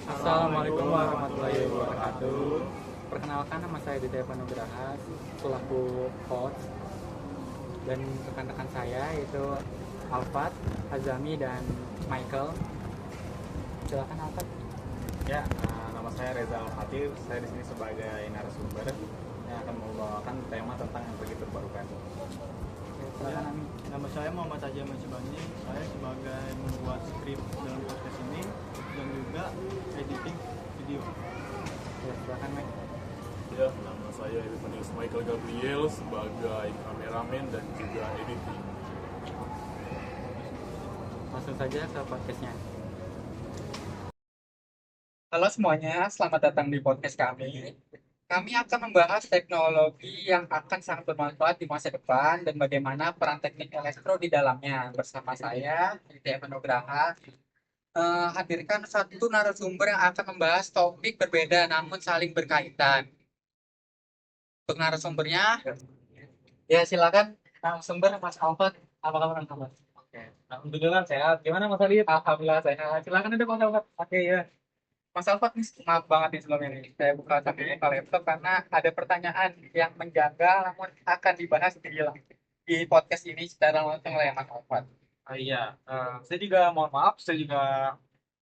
Assalamualaikum warahmatullahi wabarakatuh. Perkenalkan, nama saya Ditya Panugraha selaku host, dan rekan-rekan saya yaitu Alfat, Azami, dan Michael. Silakan Alfat. Ya, nama saya Reza Al-Fatih. Saya di sini sebagai narasumber yang akan membawakan tema tentang energi terbarukan. Silakan Ami. Nama saya Muhammad Haji Ahmad Subandi. Saya sebagai membuat skrip dalam podcast ini dan juga editing video. Ya, silakan Mike. Ya, nama saya Epifanius Michael Gabriel sebagai kameramen dan juga editing. Langsung saja ke podcastnya. Halo semuanya, selamat datang di podcast kami. Kami akan membahas teknologi yang akan sangat bermanfaat di masa depan dan bagaimana peran teknik elektro di dalamnya. Bersama saya, Ditya Panugraha, hadirkan satu narasumber yang akan membahas topik berbeda namun saling berkaitan. Untuk narasumbernya, ya silakan narasumber Mas Alfat. Apa kabar Mas Alfat? Oke, alhamdulillah sehat. Gimana Mas Adit? Alhamdulillah sehat. Silakan ada Mas Alfat. Oke ya. Mas Alfat nih, maaf banget nih sebelumnya nih. Saya sambil buka laptop karena ada pertanyaan yang menjaga namun akan dibahas di podcast ini secara langsung oleh Mas Alfat. Iya, saya juga mohon maaf, saya juga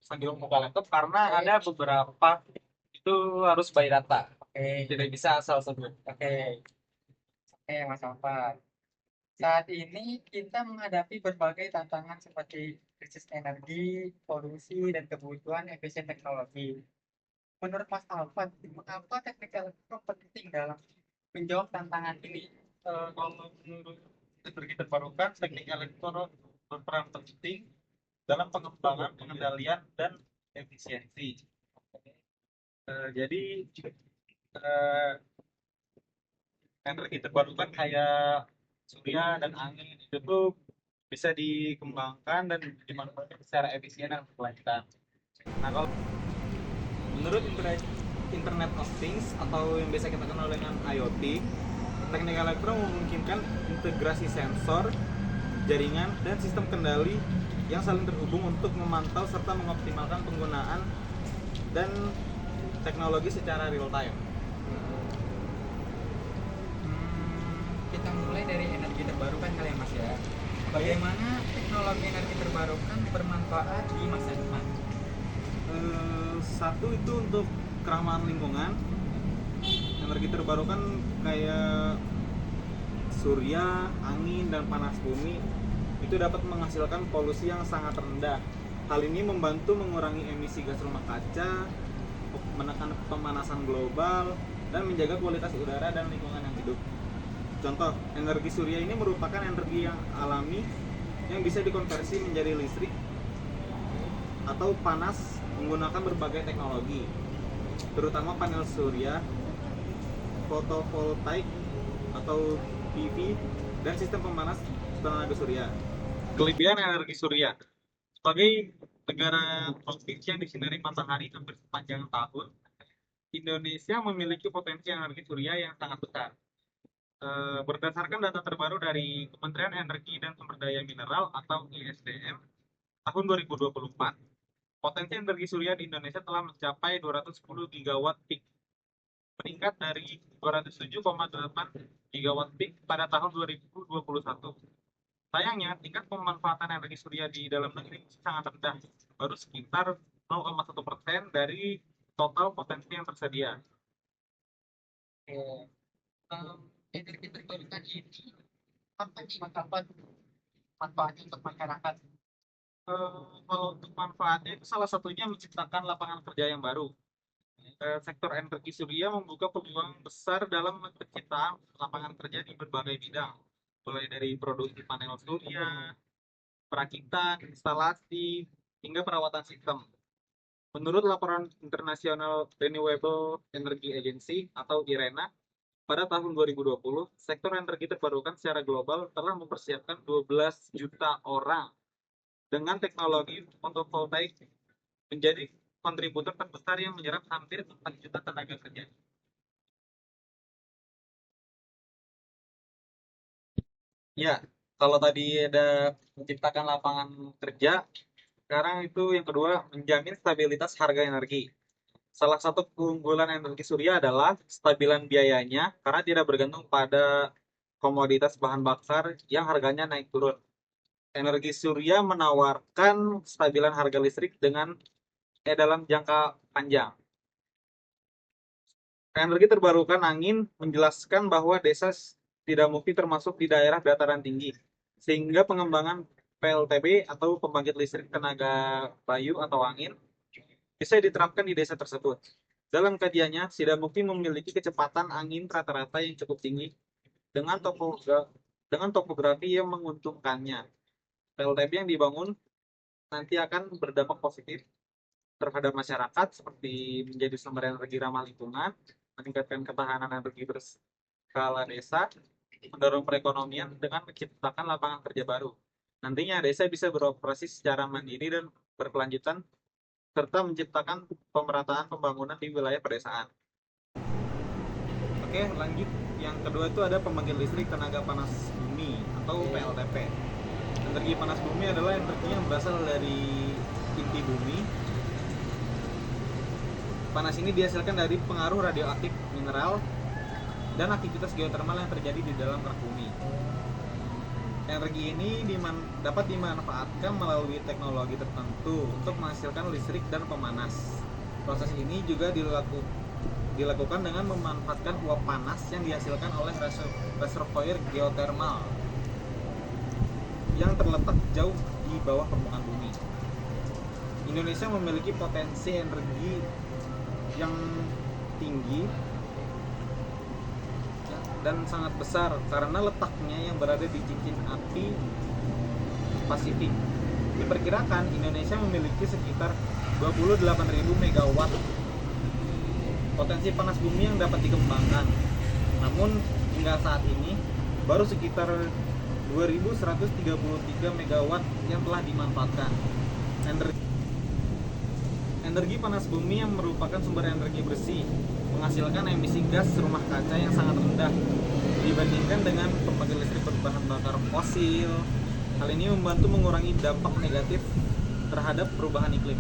sambil buka laptop karena ada beberapa itu harus by data. Oke, Tidak bisa asal sebut. oke, oke Mas Alfat. Saat ini kita menghadapi berbagai tantangan seperti krisis energi, polusi, dan kebutuhan efisien teknologi. Menurut Mas Alfat, mengapa teknik elektro penting dalam menjawab tantangan ini? Kalau menurut energi terbarukan, teknik elektro berperan penting dalam pengembangan, pengendalian, dan efisiensi. Jadi eh, energi terbarukan kayak surya dan angin itu tuh bisa dikembangkan dan dimanfaatkan secara efisien dan berkelanjutan. Nah, kalau menurut Internet of Things atau yang biasa kita kenal dengan IoT, teknik elektro memungkinkan integrasi sensor, jaringan, dan sistem kendali yang saling terhubung untuk memantau serta mengoptimalkan penggunaan dan teknologi secara real time. Kita mulai dari energi terbarukan kali ya Mas ya. Bagaimana teknologi energi terbarukan bermanfaat di masa depan? Satu itu untuk keramahan lingkungan. Energi terbarukan kayak surya, angin, dan panas bumi itu dapat menghasilkan polusi yang sangat rendah. Hal ini membantu mengurangi emisi gas rumah kaca, menekan pemanasan global, dan menjaga kualitas udara dan lingkungan yang hidup. Contoh, energi surya ini merupakan energi yang alami yang bisa dikonversi menjadi listrik atau panas menggunakan berbagai teknologi, terutama panel surya, fotovoltaik atau PV, dan sistem pemanas tenaga surya. Kelebihan energi surya: sebagai negara provinsi yang disinari matahari hampir sepanjang tahun, Indonesia memiliki potensi energi surya yang sangat besar. Berdasarkan data terbaru dari Kementerian Energi dan Sumber Daya Mineral atau ISDM tahun 2024, potensi energi surya di Indonesia telah mencapai 210 gigawatt peak, meningkat dari 207,8 gigawatt peak pada tahun 2021. Sayangnya, tingkat pemanfaatan energi surya di dalam negeri sangat rendah, baru sekitar 0,1% dari total potensi yang tersedia. Oke. Energi terbarukan ini apa nih Mas Alfat manfaatnya untuk masyarakat? Kalau untuk manfaatnya itu salah satunya menciptakan lapangan kerja yang baru. Sektor energi surya membuka peluang besar dalam penciptaan lapangan kerja di berbagai bidang, mulai dari produksi panel surya, perakitan, instalasi, hingga perawatan sistem. Menurut laporan internasional Renewable Energy Agency atau IRENA, pada tahun 2020, sektor energi terbarukan secara global telah mempersiapkan 12 juta orang dengan teknologi fotovoltaik menjadi kontributor terbesar yang menyerap hampir 4 juta tenaga kerja. Ya, kalau tadi ada menciptakan lapangan kerja, Sekarang itu yang kedua, menjamin stabilitas harga energi. Salah satu keunggulan energi surya adalah stabilan biayanya karena tidak bergantung pada komoditas bahan bakar yang harganya naik turun. Energi surya menawarkan stabilan harga listrik dalam jangka panjang. Energi terbarukan angin menjelaskan bahwa desa tidak mungkin termasuk di daerah dataran tinggi, sehingga pengembangan PLTB atau pembangkit listrik tenaga bayu atau angin bisa diterapkan di desa tersebut. Dalam kajiannya, Sidamukti memiliki kecepatan angin rata-rata yang cukup tinggi dengan topografi yang menguntungkannya. PLTB yang dibangun nanti akan berdampak positif terhadap masyarakat seperti menjadi sumber energi ramah lingkungan, meningkatkan ketahanan energi berskala desa, mendorong perekonomian dengan menciptakan lapangan kerja baru. Nantinya desa bisa beroperasi secara mandiri dan berkelanjutan serta menciptakan pemerataan pembangunan di wilayah pedesaan. Oke, lanjut. Yang kedua itu ada pembangkit listrik tenaga panas bumi atau PLTP. Energi panas bumi adalah energi yang berasal dari inti bumi. Panas ini dihasilkan dari pengaruh radioaktif mineral dan aktivitas geotermal yang terjadi di dalam kerak bumi. Energi ini dapat dimanfaatkan melalui teknologi tertentu untuk menghasilkan listrik dan pemanas. Proses ini juga dilakukan dengan memanfaatkan uap panas yang dihasilkan oleh reservoir geotermal yang terletak jauh di bawah permukaan bumi. Indonesia memiliki potensi energi yang tinggi dan sangat besar karena letaknya yang berada di cincin api Pasifik. Diperkirakan Indonesia memiliki sekitar 28.000 megawatt potensi panas bumi yang dapat dikembangkan. Namun hingga saat ini baru sekitar 2.133 megawatt yang telah dimanfaatkan. Energi panas bumi yang merupakan sumber energi bersih menghasilkan emisi gas rumah kaca yang sangat rendah dibandingkan dengan pembangkit listrik berbahan bakar fosil. Hal ini membantu mengurangi dampak negatif terhadap perubahan iklim.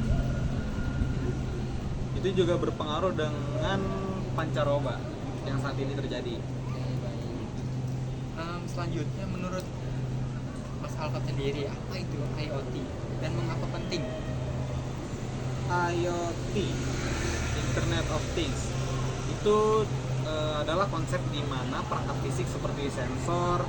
Itu juga berpengaruh dengan pancaroba yang saat ini terjadi. Selanjutnya, menurut Mas Alfat sendiri, apa itu IoT dan mengapa penting? IoT, Internet of Things, itu adalah konsep di mana perangkat fisik seperti sensor,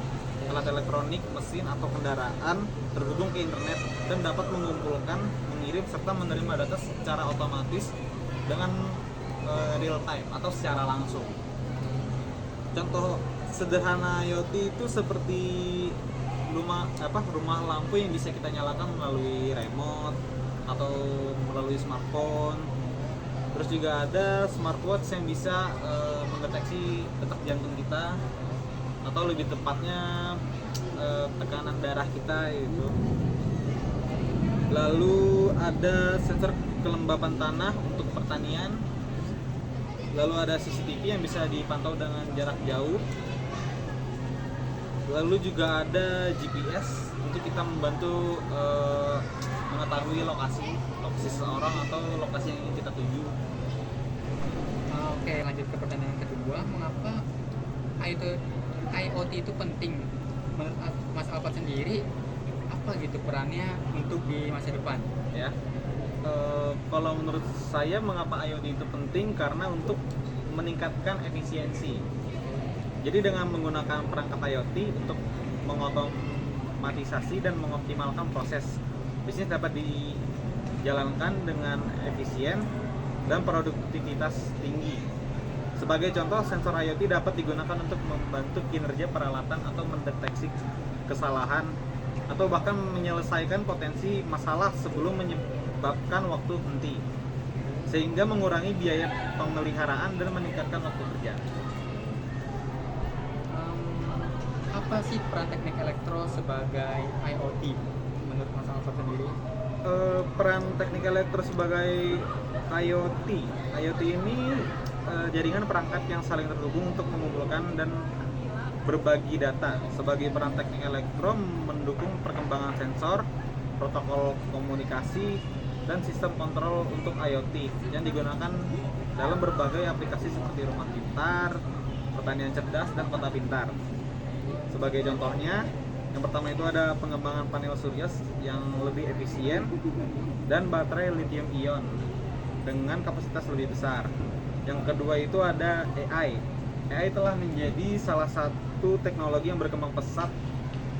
alat elektronik, mesin atau kendaraan terhubung ke internet dan dapat mengumpulkan, mengirim serta menerima data secara otomatis dengan real time atau secara langsung. Contoh sederhana IoT itu seperti rumah lampu yang bisa kita nyalakan melalui remote atau melalui smartphone. Terus juga ada smartwatch yang bisa mendeteksi detak jantung kita atau lebih tepatnya tekanan darah kita itu. Lalu ada sensor kelembapan tanah untuk pertanian. Lalu ada CCTV yang bisa dipantau dengan jarak jauh. Lalu juga ada GPS untuk kita membantu mengetahui lokasi seseorang atau lokasi yang ingin kita tuju. Oke, lanjut ke pertanyaan yang kedua, mengapa IoT itu penting? Menurut Mas Alfat sendiri, apa gitu perannya untuk di masa depan? Ya, kalau menurut saya mengapa IoT itu penting karena untuk meningkatkan efisiensi. Jadi dengan menggunakan perangkat IoT untuk mengotomatisasi dan mengoptimalkan proses bisnis dapat dijalankan dengan efisien dan produktivitas tinggi. Sebagai contoh, sensor IoT dapat digunakan untuk membantu kinerja peralatan atau mendeteksi kesalahan atau bahkan menyelesaikan potensi masalah sebelum menyebabkan waktu henti, sehingga mengurangi biaya pemeliharaan dan meningkatkan waktu kerja. Apa sih peran teknik elektro sebagai IoT menurut Mas Alfat sendiri? Peran teknik elektro sebagai IoT ini jaringan perangkat yang saling terhubung untuk mengumpulkan dan berbagi data. Sebagai peran teknik elektro mendukung perkembangan sensor, protokol komunikasi, dan sistem kontrol untuk IoT yang digunakan dalam berbagai aplikasi seperti rumah pintar, pertanian cerdas, dan kota pintar. Sebagai contohnya, yang pertama itu ada pengembangan panel surya yang lebih efisien dan baterai lithium ion dengan kapasitas lebih besar. Yang kedua itu ada AI. AI telah menjadi salah satu teknologi yang berkembang pesat,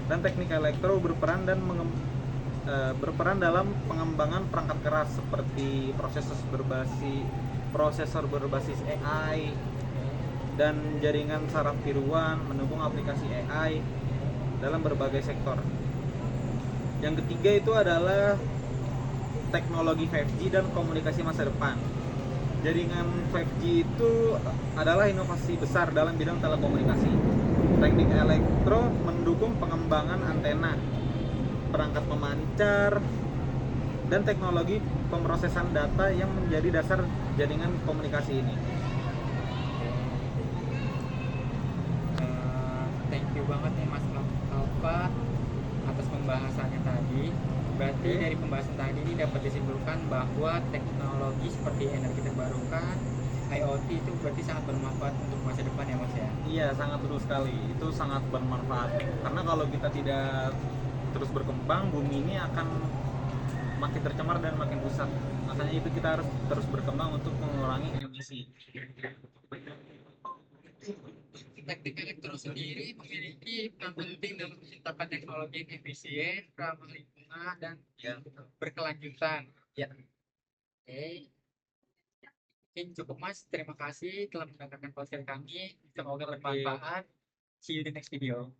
dan teknik elektro berperan dalam pengembangan perangkat keras seperti prosesor berbasis AI dan jaringan saraf tiruan mendukung aplikasi AI dalam berbagai sektor. Yang ketiga itu adalah teknologi 5G dan komunikasi masa depan. Jaringan 5G itu adalah inovasi besar dalam bidang telekomunikasi. Teknik elektro mendukung pengembangan antena, perangkat pemancar, dan teknologi pemrosesan data yang menjadi dasar jaringan komunikasi ini. Thank you banget nih Mas Alfa atas pembahasannya tadi. Berarti dari pembahasan tadi ini dapat disimpulkan bahwa teknologi seperti energi terbarukan, IoT itu berarti sangat bermanfaat untuk masa depan ya Mas ya. Iya, sangat betul sekali. Itu sangat bermanfaat. Karena kalau kita tidak terus berkembang, bumi ini akan makin tercemar dan makin rusak. Makanya itu kita harus terus berkembang untuk mengurangi emisi. Teknik elektro sendiri memiliki peran penting dalam menciptakan teknologi yang efisien, ramah lingkungan, dan berkelanjutan. Ya, oke. Mungkin cukup Mas. Terima kasih telah mendengarkan podcast kami. Semoga bermanfaat. See you in the next video.